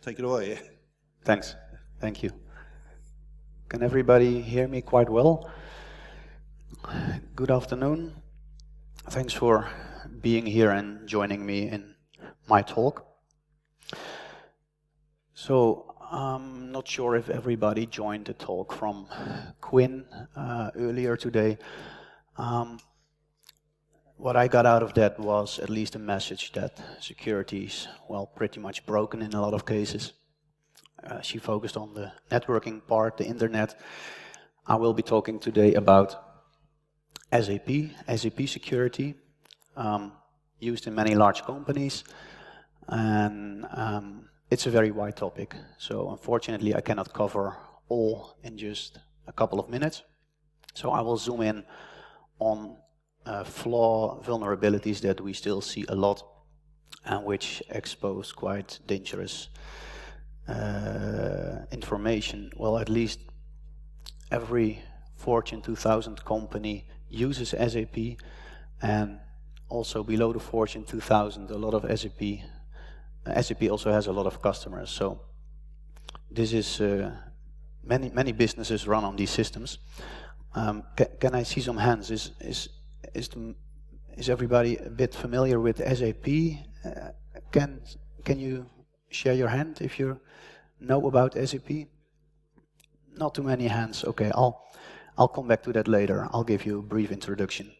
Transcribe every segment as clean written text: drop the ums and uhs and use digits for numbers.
Take it away. Thanks. Thank you. Can everybody hear me quite well? Good afternoon. Thanks for being here and joining me in my talk. So, I'm not sure if everybody joined the talk from Quinn earlier today. What I got out of that was at least a message that security is, well, pretty much broken in a lot of cases. She focused on the networking part, the internet. I will be talking today about SAP security, used in many large companies, and it's a very wide topic. So unfortunately, I cannot cover all in just a couple of minutes. So I will zoom in on flaw vulnerabilities that we still see a lot and which expose quite dangerous information. Well, at least every Fortune 2000 company uses SAP, and also below the Fortune 2000, a lot of SAP also has a lot of customers. So this is many businesses run on these systems. Can I see some hands? Is everybody a bit familiar with SAP? Can you share your hand if you know about SAP? Not too many hands. Okay, I'll come back to that later. I'll give you a brief introduction.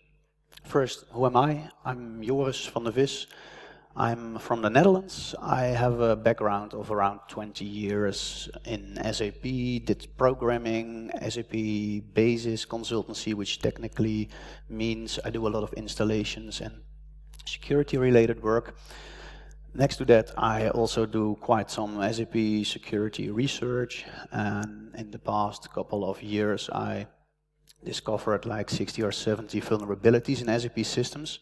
First, who am I? I'm Joris Van De Vis. I'm from the Netherlands. I have a background of around 20 years in SAP, did programming, SAP basis consultancy, which technically means I do a lot of installations and security related work. Next to that, I also do quite some SAP security research, and in the past couple of years I discovered like 60 or 70 vulnerabilities in SAP systems.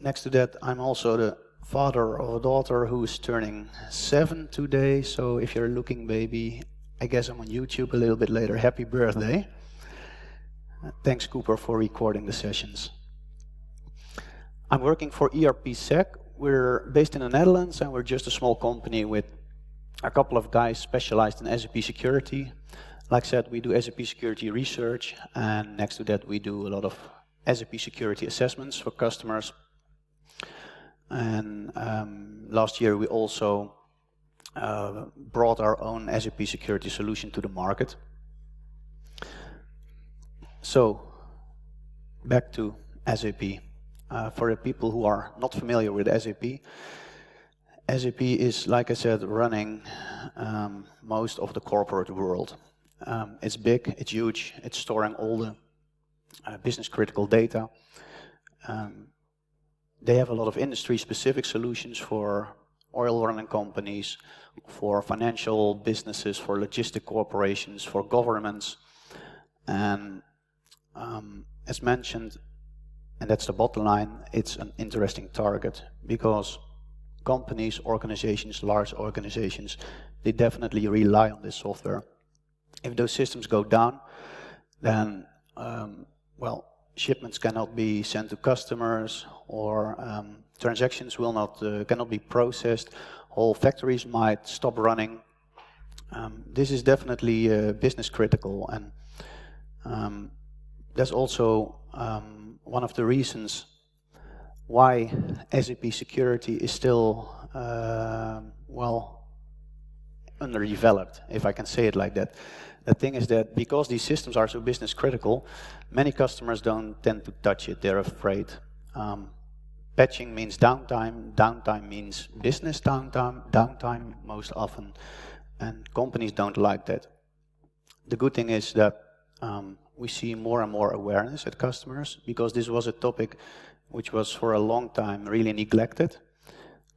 Next to that, I'm also the father of a daughter who is turning 7 today, so if you're looking, baby, I guess I'm on YouTube a little bit later. Happy birthday. Thanks, Cooper, for recording the sessions. I'm working for ERP-SEC. We're based in the Netherlands, and we're just a small company with a couple of guys specialized in SAP security. Like I said, we do SAP security research, and next to that we do a lot of SAP security assessments for customers. And last year we also brought our own SAP security solution to the market. So, back to SAP. For the people who are not familiar with SAP, SAP is, like I said, running most of the corporate world. It's big, it's huge, it's storing all the business critical data. They have a lot of industry-specific solutions for oil running companies, for financial businesses, for logistic corporations, for governments. And as mentioned, and that's the bottom line, it's an interesting target because companies, organizations, large organizations, they definitely rely on this software. If those systems go down, then, well, shipments cannot be sent to customers, or transactions will not cannot be processed. Whole factories might stop running. This is definitely business critical, and that's also one of the reasons why SAP security is still well underdeveloped, if I can say it like that. The thing is that because these systems are so business critical, many customers don't tend to touch it. They're afraid. Patching means downtime. Downtime means business downtime most often, and companies don't like that. The good thing is that we see more and more awareness at customers, because this was a topic which was for a long time really neglected.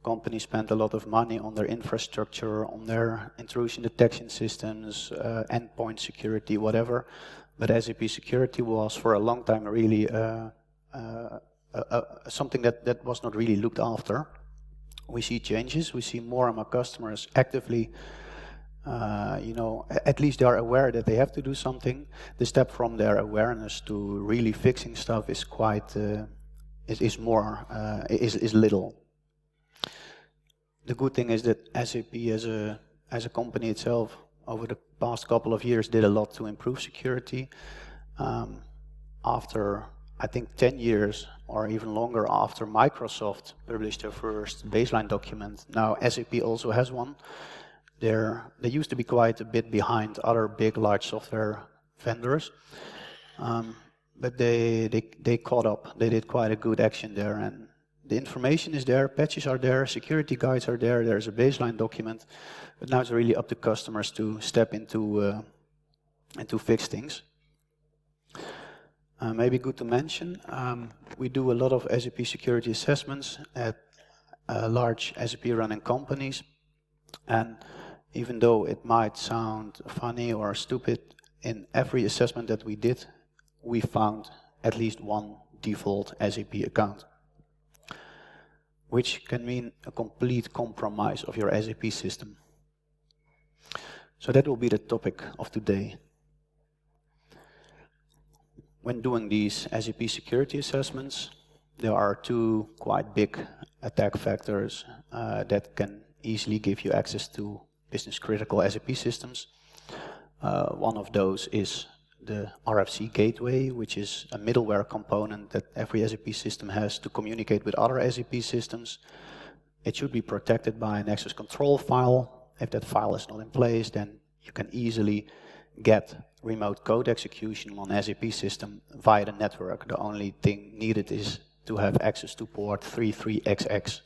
Companies spent a lot of money on their infrastructure, on their intrusion detection systems, endpoint security, whatever. But SAP security was for a long time really something that was not really looked after. We see changes. We see more and more customers actively, at least they are aware that they have to do something. The step from their awareness to really fixing stuff is quite is little. The good thing is that SAP as a company itself, over the past couple of years, did a lot to improve security. After, I think, 10 years or even longer after Microsoft published their first baseline document, now SAP also has one. They used to be quite a bit behind other big, large software vendors, but they caught up. They did quite a good action there, and the information is there, patches are there, security guides are there, there's a baseline document, but now it's really up to customers to step into and to fix things. Maybe good to mention, we do a lot of SAP security assessments at large SAP running companies, and even though it might sound funny or stupid, in every assessment that we did, we found at least one default SAP account, which can mean a complete compromise of your SAP system. So that will be the topic of today. When doing these SAP security assessments, there are two quite big attack vectors that can easily give you access to business-critical SAP systems. One of those is the RFC gateway, which is a middleware component that every SAP system has to communicate with other SAP systems. It should be protected by an access control file. If that file is not in place, then you can easily get remote code execution on SAP system via the network. The only thing needed is to have access to port 33XX,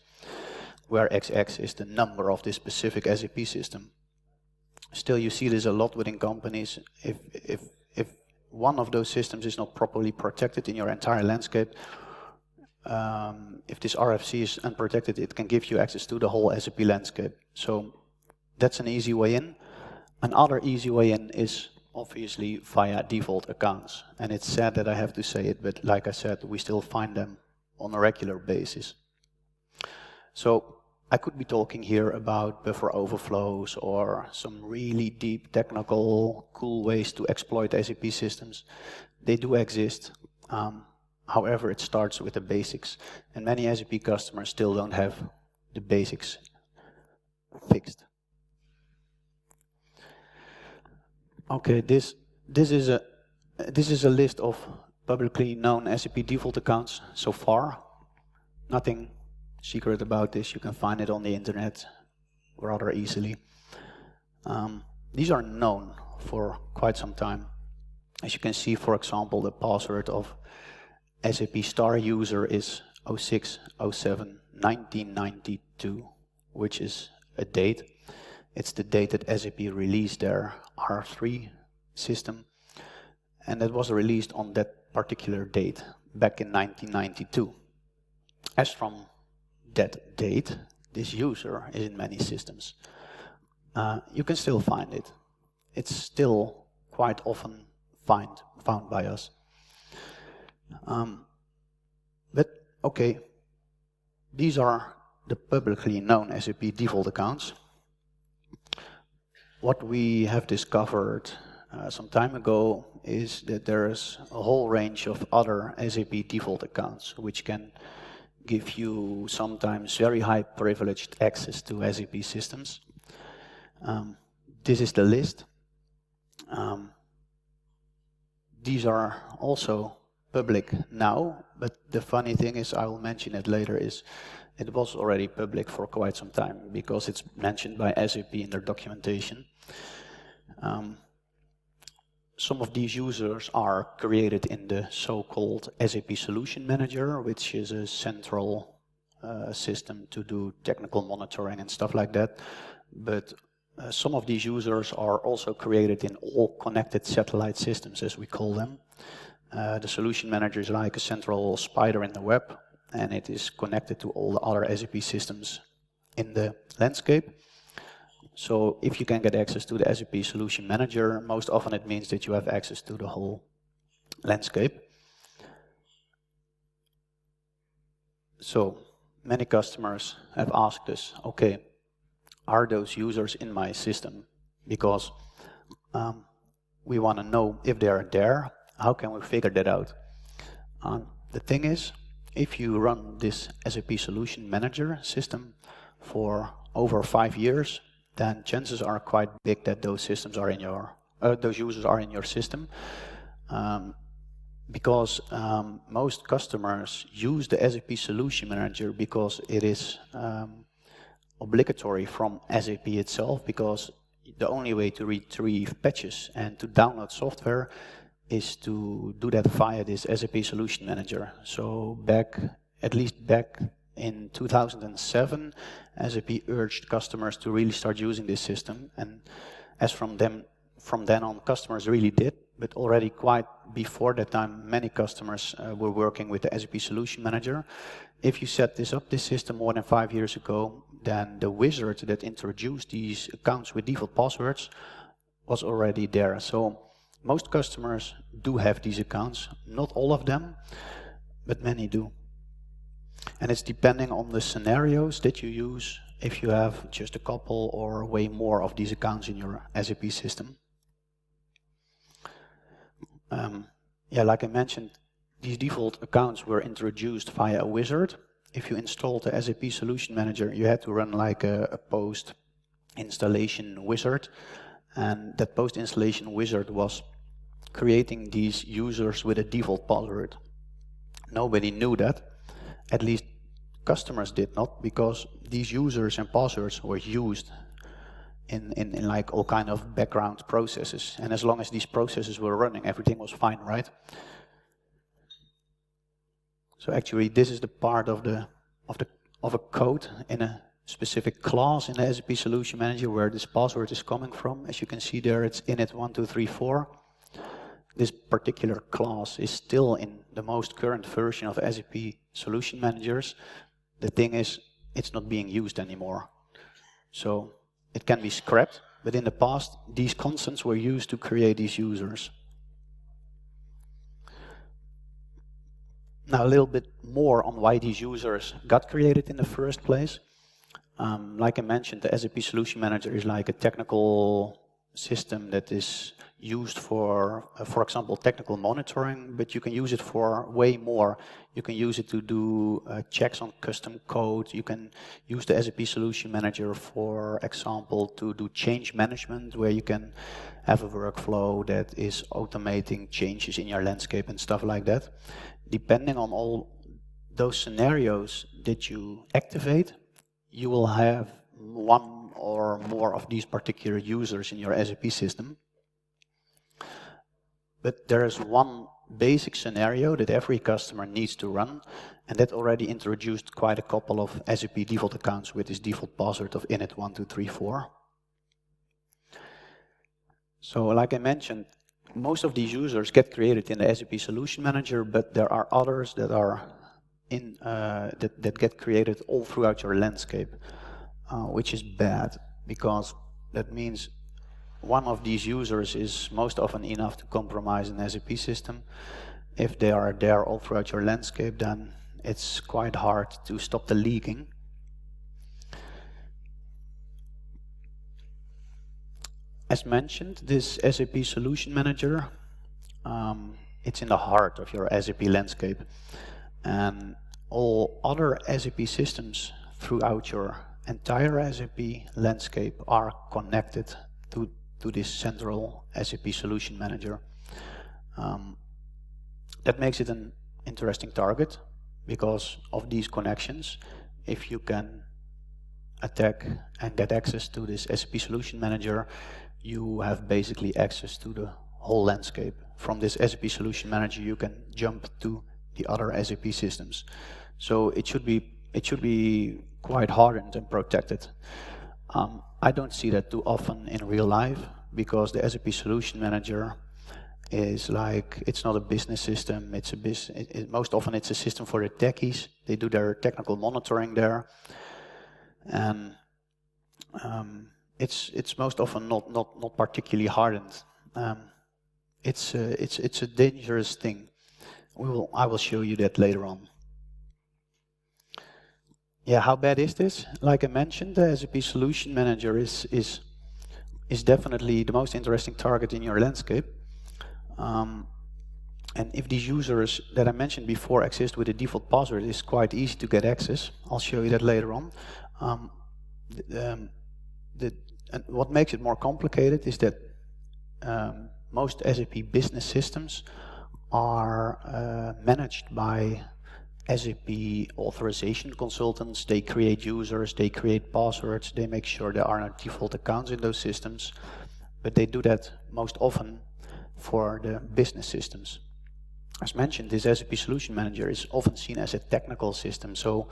where XX is the number of this specific SAP system. Still, you see this a lot within companies. If one of those systems is not properly protected in your entire landscape, if this RFC is unprotected, it can give you access to the whole SAP landscape. So that's an easy way in. Another easy way in is obviously via default accounts. And it's sad that I have to say it, but like I said, we still find them on a regular basis. So I could be talking here about buffer overflows or some really deep technical cool ways to exploit SAP systems. They do exist. However, it starts with the basics. And many SAP customers still don't have the basics fixed. Okay, this is a list of publicly known SAP default accounts so far. Nothing secret about this. You can find it on the internet rather easily. These are known for quite some time. As you can see, for example, the password of SAP star user is 06/07/1992, which is a date. It's the date that SAP released their R3 system, and it was released on that particular date back in 1992. As from that date, this user is in many systems. You can still find it. It's still quite often found by us. But okay, these are the publicly known SAP default accounts. What we have discovered some time ago is that there is a whole range of other SAP default accounts which can give you sometimes very high privileged access to SAP systems. This is the list. These are also public now, but the funny thing is, I will mention it later, is it was already public for quite some time because it's mentioned by SAP in their documentation. Some of these users are created in the so-called SAP Solution Manager, which is a central system to do technical monitoring and stuff like that. But some of these users are also created in all connected satellite systems, as we call them. The Solution Manager is like a central spider in the web, and it is connected to all the other SAP systems in the landscape. So if you can get access to the SAP Solution Manager, most often it means that you have access to the whole landscape. So many customers have asked us, okay, are those users in my system? Because we want to know if they are there. How can we figure that out? The thing is, if you run this SAP Solution Manager system for over 5 years, then chances are quite big that those systems are in your, those users are in your system. Because most customers use the SAP Solution Manager because it is obligatory from SAP itself, because the only way to retrieve patches and to download software is to do that via this SAP Solution Manager. So at least back in 2007, SAP urged customers to really start using this system, and as from then on, customers really did. But already quite before that time, many customers were working with the SAP Solution Manager. If you set this system more than 5 years ago, then the wizard that introduced these accounts with default passwords was already there. So most customers do have these accounts, not all of them, but many do. And it's depending on the scenarios that you use, if you have just a couple or way more of these accounts in your SAP system. Like I mentioned, these default accounts were introduced via a wizard. If you installed the SAP Solution Manager, you had to run like a post-installation wizard, and that post-installation wizard was creating these users with a default password. Nobody knew that, at least customers did not, because these users and passwords were used in like all kind of background processes, and as long as these processes were running, everything was fine, right? So actually, this is the part of a code in a specific class in the SAP Solution Manager where this password is coming from. As you can see there, it's init1234. This particular class is still in the most current version of SAP Solution Managers. The thing is, it's not being used anymore. So it can be scrapped, but in the past, these constants were used to create these users. Now a little bit more on why these users got created in the first place. Like I mentioned, the SAP Solution Manager is like a technical system that is used for example, technical monitoring, but you can use it for way more. You can use it to do checks on custom code. You can use the SAP Solution Manager, for example, to do change management, where you can have a workflow that is automating changes in your landscape and stuff like that. Depending on all those scenarios that you activate, you will have one or more of these particular users in your SAP system. But there is one basic scenario that every customer needs to run, and that already introduced quite a couple of SAP default accounts with this default password of init1234. So like I mentioned, most of these users get created in the SAP Solution Manager, but there are others that are that get created all throughout your landscape, which is bad, because that means one of these users is most often enough to compromise an SAP system. If they are there all throughout your landscape, then it's quite hard to stop the leaking. As mentioned, this SAP Solution Manager, it's in the heart of your SAP landscape, and all other SAP systems throughout your entire SAP landscape are connected to this central SAP Solution Manager. That makes it an interesting target because of these connections. If you can attack and get access to this SAP Solution Manager, you have basically access to the whole landscape. From this SAP Solution Manager, you can jump to the other SAP systems. So it should be quite hardened and protected. I don't see that too often in real life, because the SAP Solution Manager is like, it's not a business system. It's a most often it's a system for the techies. They do their technical monitoring there, and it's most often not particularly hardened. It's a dangerous thing. I will show you that later on. Yeah, how bad is this? Like I mentioned, the SAP Solution Manager is definitely the most interesting target in your landscape. And if these users that I mentioned before exist with a default password, it's quite easy to get access. I'll show you that later on. And what makes it more complicated is that most SAP business systems are managed by SAP authorization consultants. They create users, they create passwords, they make sure there are no default accounts in those systems, but they do that most often for the business systems. As mentioned, this SAP Solution Manager is often seen as a technical system, so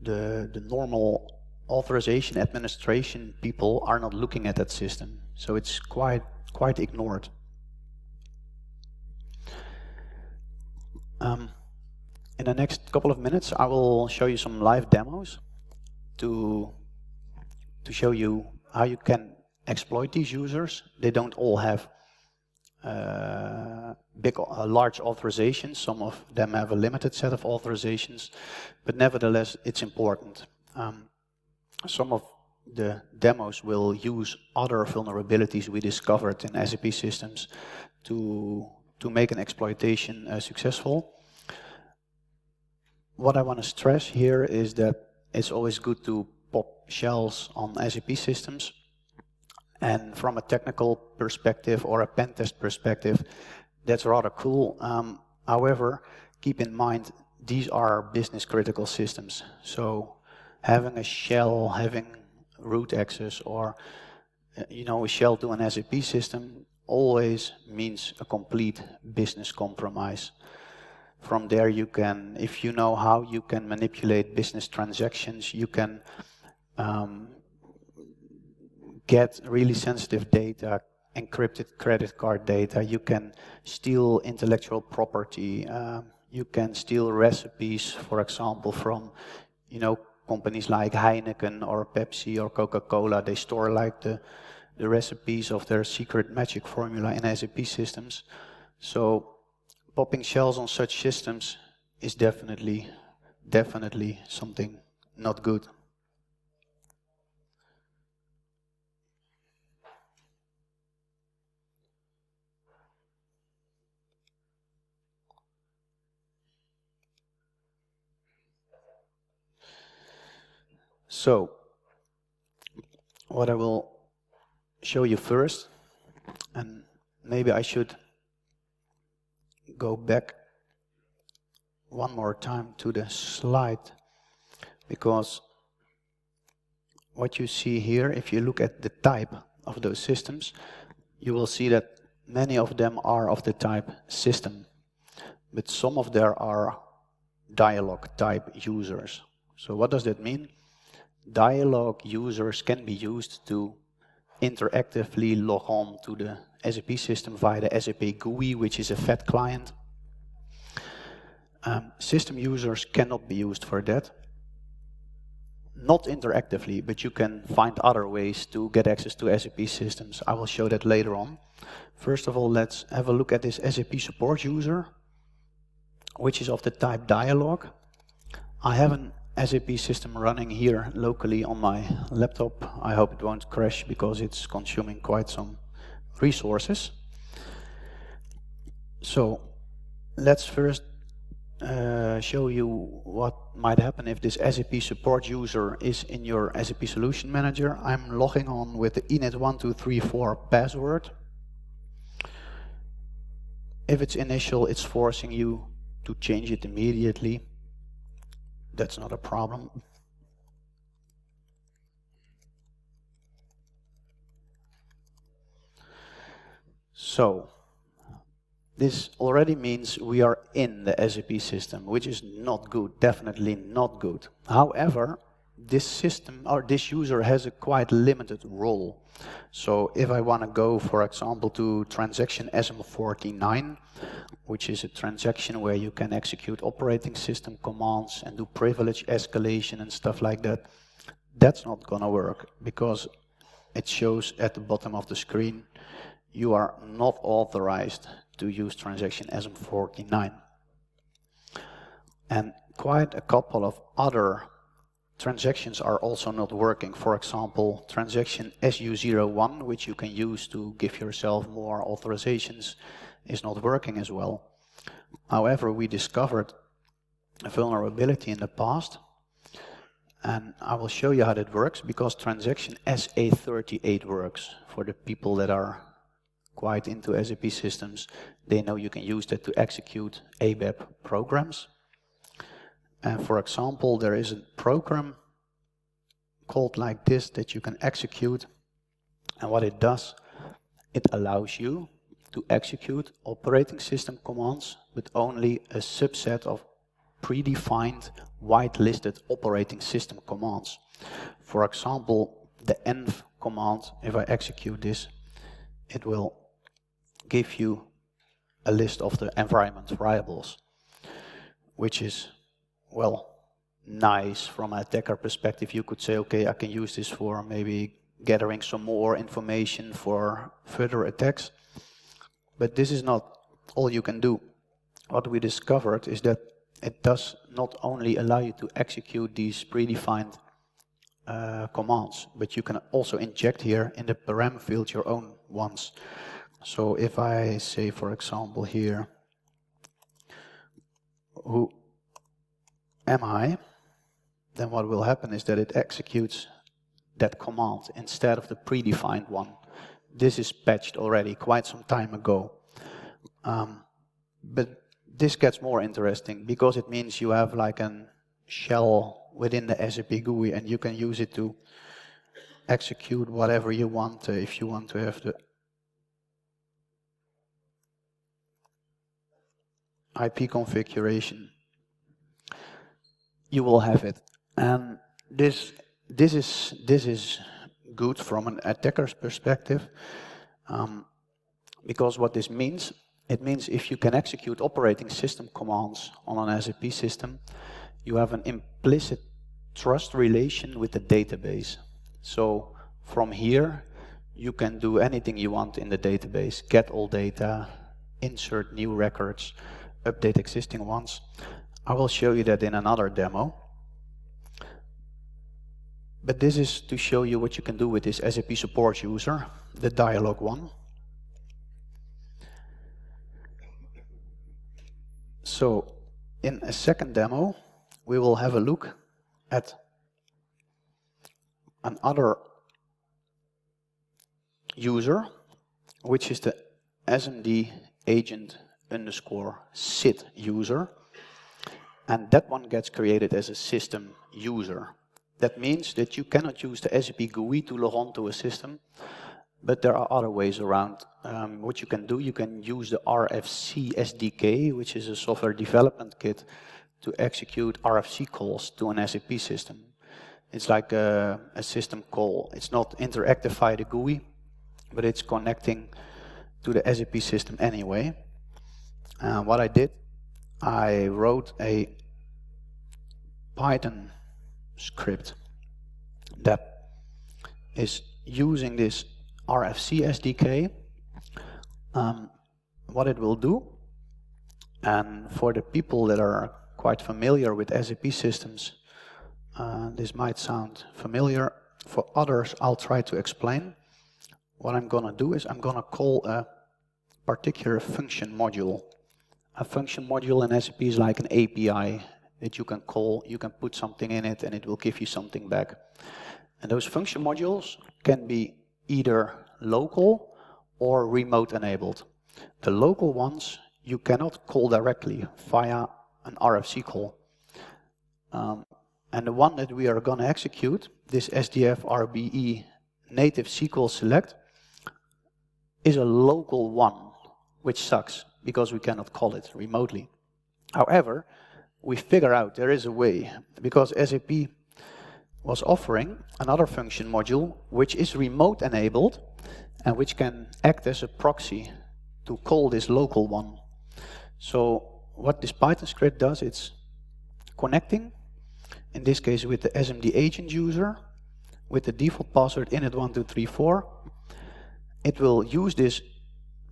the normal authorization administration people are not looking at that system, so it's quite ignored. In the next couple of minutes, I will show you some live demos to show you how you can exploit these users. They don't all have large authorizations. Some of them have a limited set of authorizations, but nevertheless, it's important. Some of the demos will use other vulnerabilities we discovered in SAP systems to make an exploitation successful. What I want to stress here is that it's always good to pop shells on SAP systems. And from a technical perspective or a pen test perspective, that's rather cool. However, keep in mind, these are business critical systems. So having a shell, having root access, or a shell to an SAP system always means a complete business compromise. From there you can, if you know how you can manipulate business transactions, you can get really sensitive data, encrypted credit card data, you can steal intellectual property, you can steal recipes, for example, from companies like Heineken or Pepsi or Coca-Cola. They store like the recipes of their secret magic formula in SAP systems. So popping shells on such systems is definitely something not good. So what I will show you first, and maybe I should go back one more time to the slide, because what you see here, if you look at the type of those systems, you will see that many of them are of the type system, but some of them are dialogue type users. So what does that mean? Dialogue users can be used to interactively log on to the SAP system via the SAP GUI, which is a FAT client. System users cannot be used for that. Not interactively, but you can find other ways to get access to SAP systems. I will show that later on. First of all, let's have a look at this SAP support user, which is of the type dialogue. I have an SAP system running here locally on my laptop. I hope it won't crash because it's consuming quite some resources. So let's first show you what might happen if this SAP support user is in your SAP Solution Manager. I'm logging on with the init1234 password. If it's initial, it's forcing you to change it immediately. That's not a problem. So this already means we are in the SAP system, which is not good, definitely not good. However, this system or this user has a quite limited role. So if I want to go, for example, to transaction SM49, which is a transaction where you can execute operating system commands and do privilege escalation and stuff like that, that's not going to work because it shows at the bottom of the screen you are not authorized to use transaction SM49. And quite a couple of other transactions are also not working. For example, transaction SU01, which you can use to give yourself more authorizations, is not working as well. However, we discovered a vulnerability in the past, And I will show you how that works, because transaction SA38 works. For the people that are quite into SAP systems, they know you can use that to execute ABAP programs. And for example, there is a program called like this that you can execute. And what it does, it allows you to execute operating system commands with only a subset of predefined whitelisted operating system commands. For example, the env command, if I execute this, it will give you a list of the environment variables, which is, well, nice from an attacker perspective. You could say, okay, I can use this for maybe gathering some more information for further attacks. But this is not all you can do. What we discovered is that it does not only allow you to execute these predefined commands, but you can also inject here in the param field your own ones. So if I say, for example, here, who am I? Then what will happen is that it executes that command instead of the predefined one. This is patched already quite some time ago. But this gets more interesting because it means you have like a shell within the SAP GUI and you can use it to execute whatever you want. If you want to have the IP configuration, you will have it. And this is good from an attacker's perspective, because what this means, it means if you can execute operating system commands on an SAP system, you have an implicit trust relation with the database. So from here, you can do anything you want in the database, get all data, insert new records, update existing ones. I will show you that in another demo. But this is to show you what you can do with this SAP support user, the dialog one. So in a second demo, we will have a look at another user, which is the SMD agent underscore sit user. And that one gets created as a system user. That means that you cannot use the SAP GUI to log on to a system, but there are other ways around. What you can do, you can use the RFC SDK, which is a software development kit, to execute RFC calls to an SAP system. It's like a system call. It's not interactive via the GUI, but it's connecting to the SAP system anyway. What I did, I wrote a Python script that is using this RFC SDK. What it will do, and for the people that are quite familiar with SAP systems, this might sound familiar. For others, I'll try to explain. What I'm going to do is I'm going to call a particular function module. A function module in SAP is like an API that you can call, you can put something in it and it will give you something back. And those function modules can be either local or remote enabled. The local ones you cannot call directly via an RFC call. And the one that we are going to execute, this SDF RBE native SQL select, is a local one, which sucks because we cannot call it remotely. However, we figure out there is a way, because SAP was offering another function module which is remote enabled and which can act as a proxy to call this local one. So what this Python script does, it's connecting, in this case with the SMD agent user, with the default password init1234. It will use this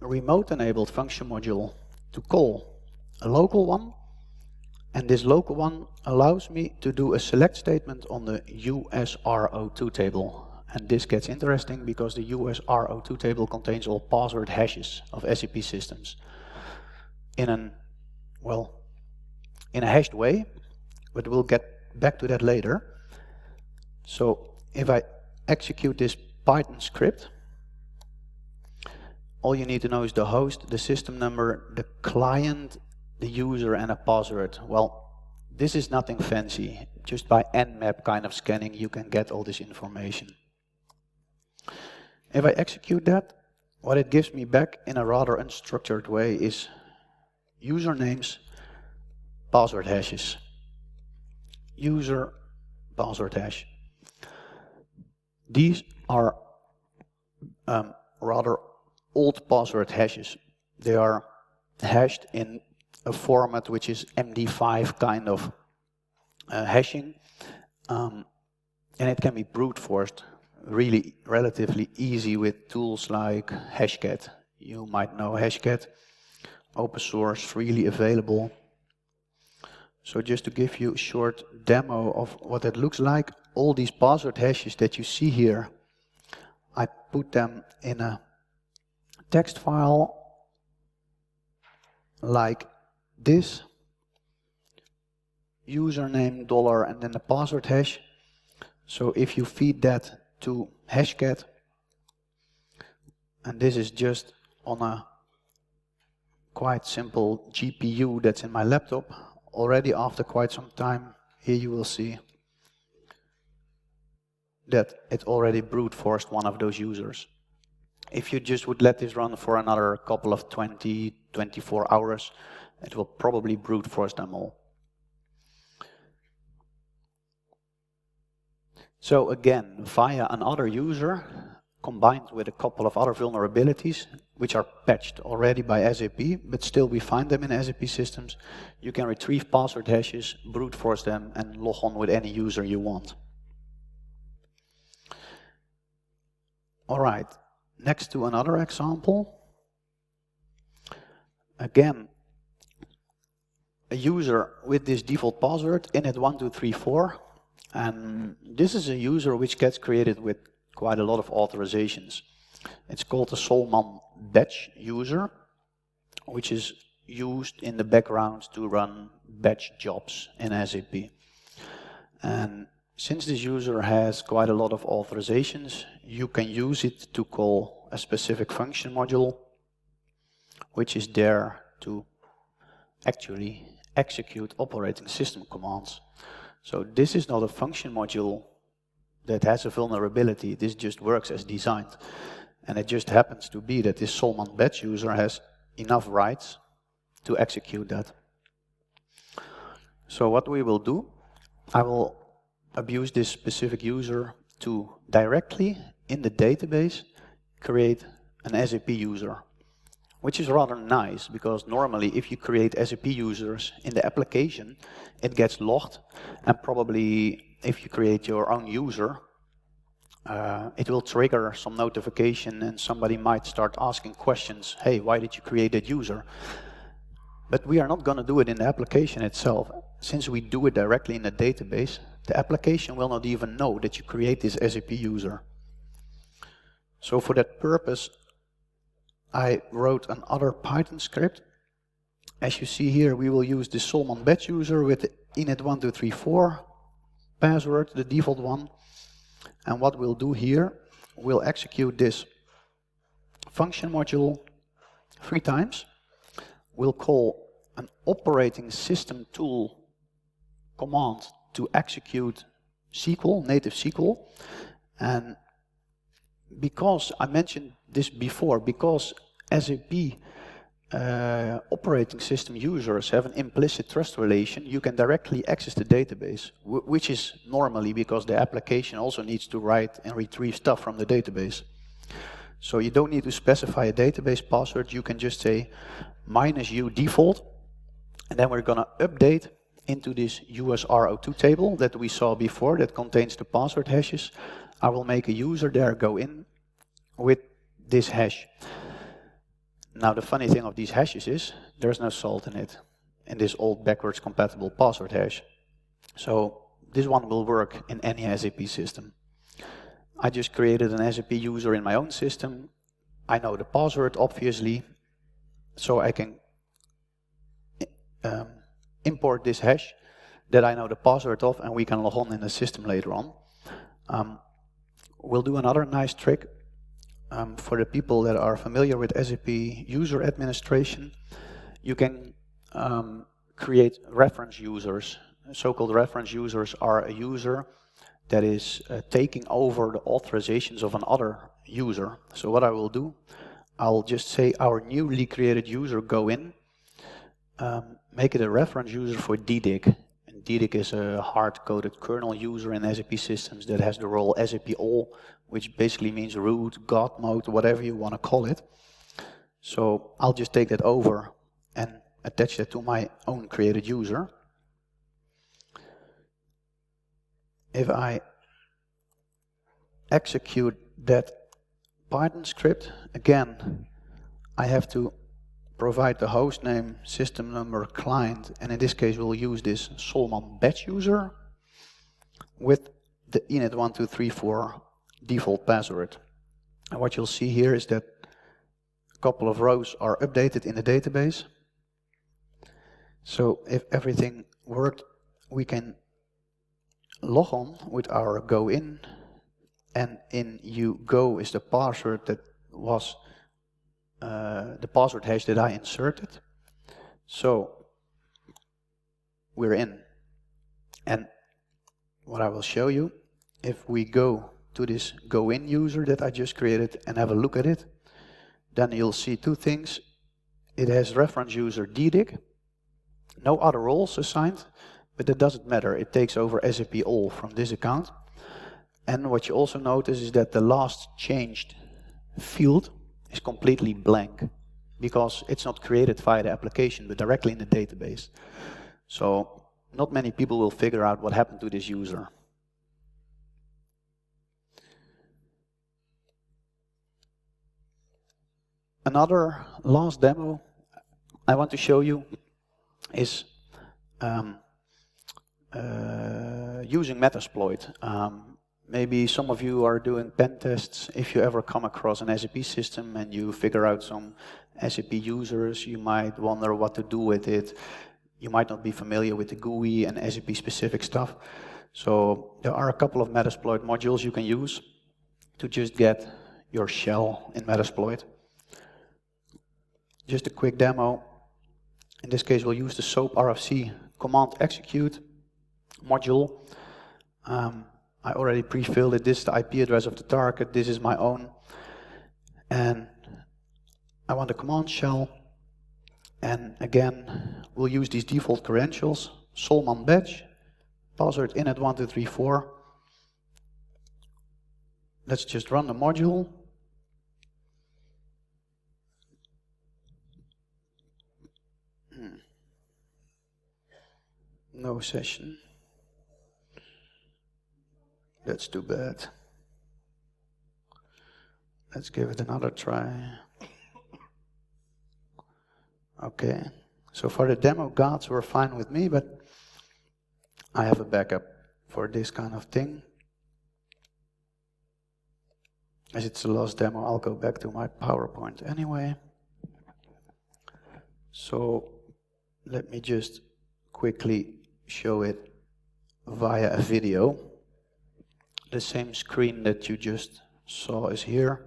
remote enabled function module to call a local one, and this local one allows me to do a select statement on the USRO2 table. And this gets interesting because the USRO2 table contains all password hashes of SAP systems in a hashed way, but we'll get back to that later. So if I execute this Python script, all you need to know is the host, the system number, the client, the user, and a password. Well, this is nothing fancy. Just by Nmap kind of scanning, you can get all this information. If I execute that, what it gives me back in a rather unstructured way is usernames, password hashes. User, password hash. These are rather old password hashes. They are hashed in a format which is MD5 kind of hashing, and it can be brute forced really relatively easy with tools like Hashcat. You might know Hashcat, open source, freely available. So just to give you a short demo of what it looks like, all these password hashes that you see here, I put them in a text file like this, username, dollar, and then the password hash. So if you feed that to Hashcat, and this is just on a quite simple GPU that's in my laptop, already after quite some time, here you will see that it already brute forced one of those users. If you just would let this run for another couple of 24 hours, it will probably brute force them all. So again, via another user, combined with a couple of other vulnerabilities, which are patched already by SAP, but still we find them in SAP systems, you can retrieve password hashes, brute force them, and log on with any user you want. All right, next to another example. Again, a user with this default password, init1234, and this is a user which gets created with quite a lot of authorizations. It's called the Solman batch user, which is used in the background to run batch jobs in SAP. And since this user has quite a lot of authorizations, you can use it to call a specific function module, which is there to actually execute operating system commands. So this is not a function module that has a vulnerability. This just works as designed. And it just happens to be that this Solman batch user has enough rights to execute that. So what we will do, I will abuse this specific user to directly in the database create an SAP user, which is rather nice because normally if you create SAP users in the application, it gets logged, and probably if you create your own user, it will trigger some notification and somebody might start asking questions. Hey, why did you create that user? But we are not going to do it in the application itself. Since we do it directly in the database, the application will not even know that you create this SAP user. So for that purpose, I wrote another Python script. As you see here, we will use the Solman batch user with the init1234 password, the default one. And what we'll do here, we'll execute this function module 3 times. We'll call an operating system tool command to execute SQL, native SQL. And because I mentioned this before, because SAP operating system users have an implicit trust relation, you can directly access the database, which is normally because the application also needs to write and retrieve stuff from the database. So you don't need to specify a database password, you can just say -u default, and then we're going to update into this USR02 table that we saw before that contains the password hashes. I will make a user there go in with this hash. Now the funny thing of these hashes is there's no salt in it, in this old backwards compatible password hash. So this one will work in any SAP system. I just created an SAP user in my own system. I know the password obviously, so I can import this hash that I know the password of, and we can log on in the system later on. We'll do another nice trick for the people that are familiar with SAP user administration. You can create reference users. So-called reference users are a user that is taking over the authorizations of another user. So what I will do, I'll just say our newly created user go in, make it a reference user for DDIG. And DDIG is a hard-coded kernel user in SAP systems that has the role SAP all, which basically means root, God mode, whatever you want to call it. So I'll just take that over and attach that to my own created user. If I execute that Python script, again, I have to provide the host name, system number, client, and in this case we'll use this Solman batch user with the init1234 default password. And what you'll see here is that a couple of rows are updated in the database. So if everything worked, we can log on with our go in, and in go is the password that was the password hash that I inserted. So we're in, and what I will show you, if we go to this go in user that I just created and have a look at it, then you'll see two things. It has reference user DDIG, no other roles assigned, but that doesn't matter. It takes over SAP all from this account. And what you also notice is that the last changed field is completely blank because it's not created via the application, but directly in the database. So not many people will figure out what happened to this user. Another last demo I want to show you is using Metasploit. Maybe some of you are doing pen tests. If you ever come across an SAP system and you figure out some SAP users, you might wonder what to do with it. You might not be familiar with the GUI and SAP specific stuff. So there are a couple of Metasploit modules you can use to just get your shell in Metasploit. Just a quick demo. In this case, we'll use the SOAP RFC command execute module. I already pre-filled it. This is the IP address of the target. This is my own. And I want a command shell. And again, we'll use these default credentials. Solman batch, password init1234. Let's just run the module. No session. That's too bad. Let's give it another try. Okay, so for the demo gods were fine with me, but I have a backup for this kind of thing. As it's the last demo, I'll go back to my PowerPoint anyway. So let me just quickly show it via a video. The same screen that you just saw is here.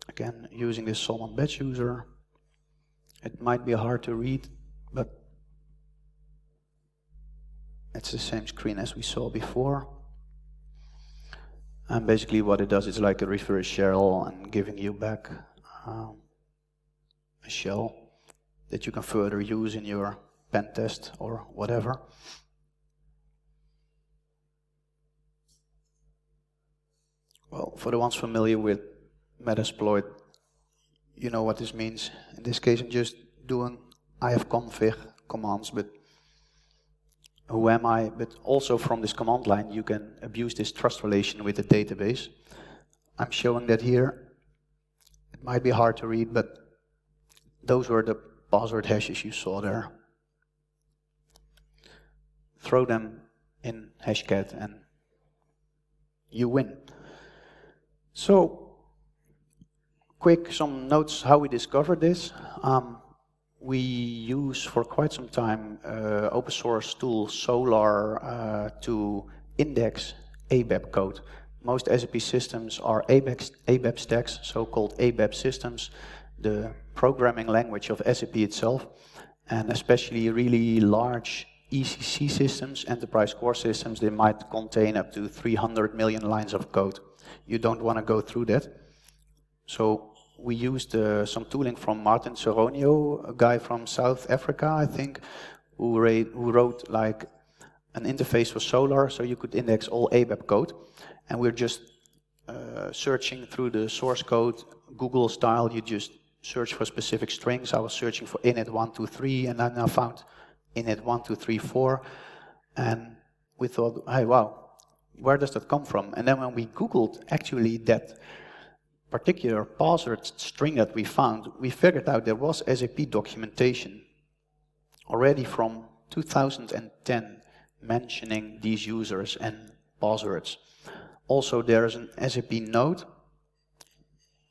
Again, using this Solman batch user. It might be hard to read, but it's the same screen as we saw before. And basically what it does is like a reverse shell and giving you back a shell that you can further use in your pen test or whatever. Well, for the ones familiar with Metasploit, you know what this means. In this case, I'm just doing ifconfig commands, but who am I? But also from this command line, you can abuse this trust relation with the database. I'm showing that here. It might be hard to read, but those were the password hashes you saw there. Throw them in Hashcat and you win. So, quick, some notes how we discovered this. we use for quite some time open source tool Solar to index ABAP code. Most SAP systems are ABAP stacks, so-called ABAP systems, the programming language of SAP itself, and especially really large ECC systems, enterprise core systems, they might contain up to 300 million lines of code. You don't want to go through that. So we used some tooling from Martin Soronio, a guy from South Africa, I think, who wrote like an interface for Solar, so you could index all ABAP code. And we're just searching through the source code, Google style, you just search for specific strings. I was searching for init123, and I now found init1234. And we thought, hey, wow, where does that come from? And then when we Googled actually that particular password string that we found, we figured out there was SAP documentation already from 2010 mentioning these users and passwords. Also, there is an SAP note.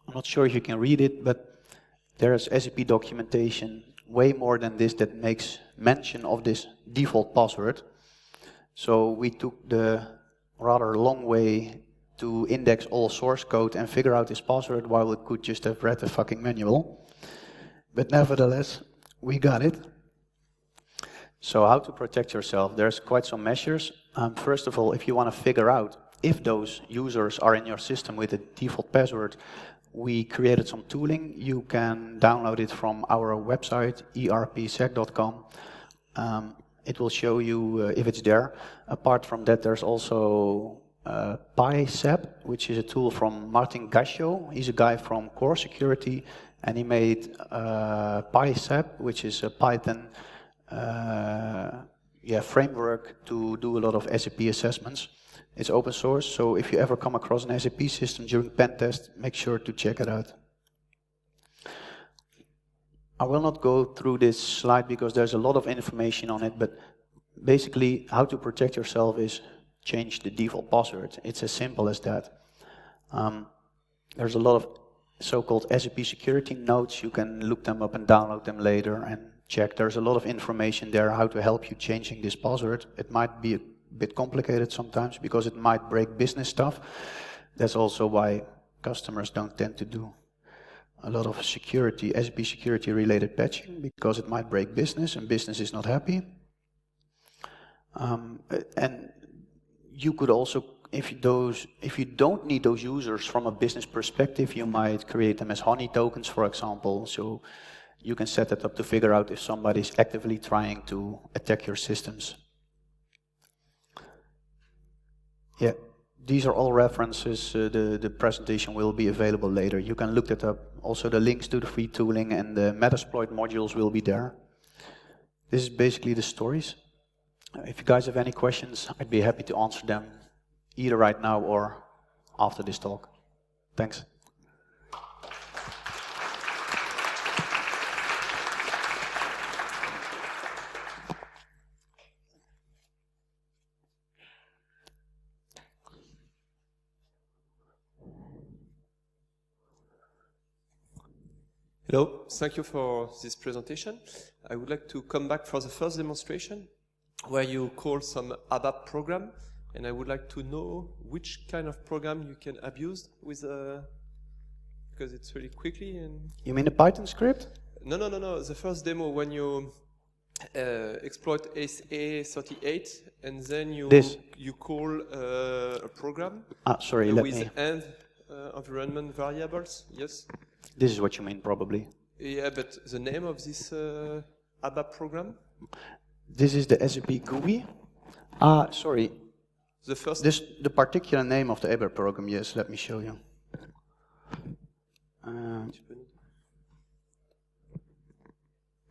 I'm not sure if you can read it, but there is SAP documentation way more than this that makes mention of this default password. So we took the rather long way to index all source code and figure out this password while we could just have read the fucking manual. But nevertheless, we got it. So how to protect yourself? There's quite some measures. First of all, if you want to figure out if those users are in your system with a default password, we created some tooling. You can download it from our website, ERP-SEC.com. It will show you if it's there. Apart from that, there's also PySAP, which is a tool from Martin Gascio. He's a guy from Core Security, and he made PySAP, which is a Python framework to do a lot of SAP assessments. It's open source, so if you ever come across an SAP system during pen test, make sure to check it out. I will not go through this slide because there's a lot of information on it, but basically how to protect yourself is change the default password. It's as simple as that. There's a lot of so-called SAP security notes. You can look them up and download them later and check. There's a lot of information there how to help you changing this password. It might be a bit complicated sometimes because it might break business stuff. That's also why customers don't tend to do a lot of security, SAP security related patching, because it might break business and business is not happy. And you could also, if you don't need those users from a business perspective, you might create them as honey tokens, for example. So you can set it up to figure out if somebody's actively trying to attack your systems. Yeah, these are all references. The presentation will be available later. You can look it up. Also, the links to the free tooling and the Metasploit modules will be there. This is basically the stories. If you guys have any questions, I'd be happy to answer them either right now or after this talk. Thanks. Hello, thank you for this presentation. I would like to come back for the first demonstration where you call some ABAP program, and I would like to know which kind of program you can abuse with, because it's really quickly. And you mean a Python script? No. The first demo when you exploit SA38 and then you call a program. Sorry, with end environment variables. Yes. This is what you mean, probably. Yeah, but the name of this ABAP program? This is the SAP GUI. Sorry. The first. The particular name of the ABAP program. Yes, let me show you.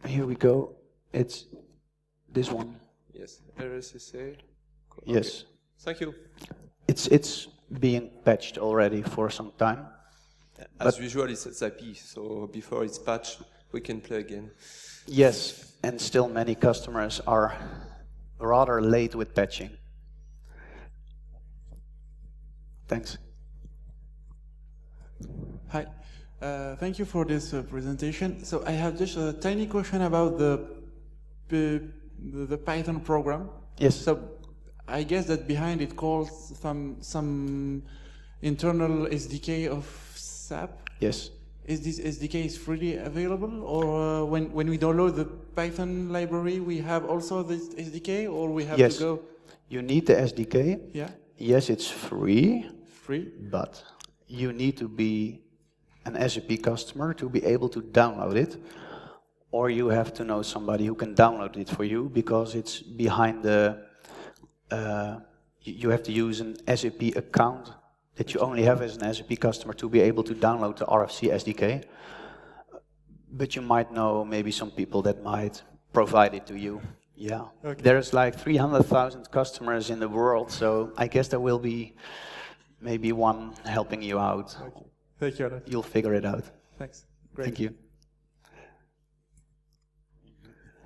Here we go. It's this one. Yes, ERP-SEC. Yes. Okay. Thank you. It's being patched already for some time. As usual, it's SAP, so before it's patched, we can play again. Yes, and still many customers are rather late with patching. Thanks. Hi, Thank you for this presentation. So I have just a tiny question about the Python program. Yes. So I guess that behind it calls some internal SDK of SAP. Yes. Is this SDK freely available, or when we download the Python library, we have also this SDK, or we have to go? You need the SDK. Yeah. Yes, it's free. Free. But you need to be an SAP customer to be able to download it, or you have to know somebody who can download it for you, because it's behind the. You have to use an SAP account that you only have as an SAP customer to be able to download the RFC SDK. But you might know maybe some people that might provide it to you. Yeah. Okay. There's like 300,000 customers in the world, so I guess there will be maybe one helping you out. Okay. Thank you. You'll figure it out. Thanks. Great. Thank you.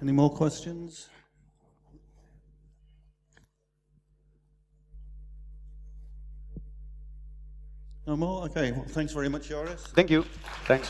Any more questions? No more? Okay, well, thanks very much, Joris. Thank you. Thanks.